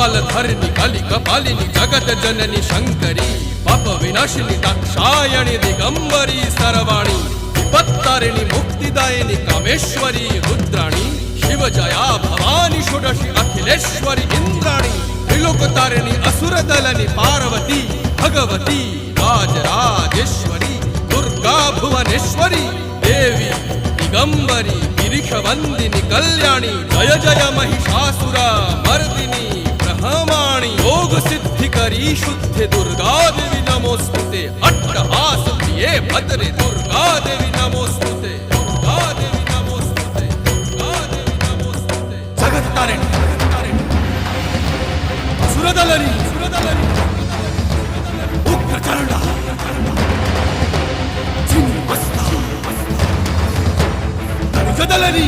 कपालधरिणि कलिकपालिनि जगत जननि शंकरी पाप विनाशिनी दाक्षायणि दिगंबरी सर्वाणी विपत्तारिणि मुक्तिदायिनी कामेश्वरी रुद्राणी शिवजया भवानी षोडशी अखिलेश्वरी इंद्राणी त्रिलोकतारिणि असुरदलनि पार्वती भगवती राजराजेश्वरी दुर्गा भुवनेश्वरी देवी दिगंबरी गिरीशवंदिनी कल्याणी जय जय महिषासुर मर्दिनी ब्रह्माणी योग सिद्धिकरी शुद्धे दुर्गा देवी नमोस्तुते अट्टहास प्रिये भद्रे दुर्गा देवी नमोस्तुते दुर्गा देवी नमोस्तुते दुर्गा देवी नमोस्तुते जगत तारिणी सुरदलनी उग्रचंडा चिन्मस्ता दलनी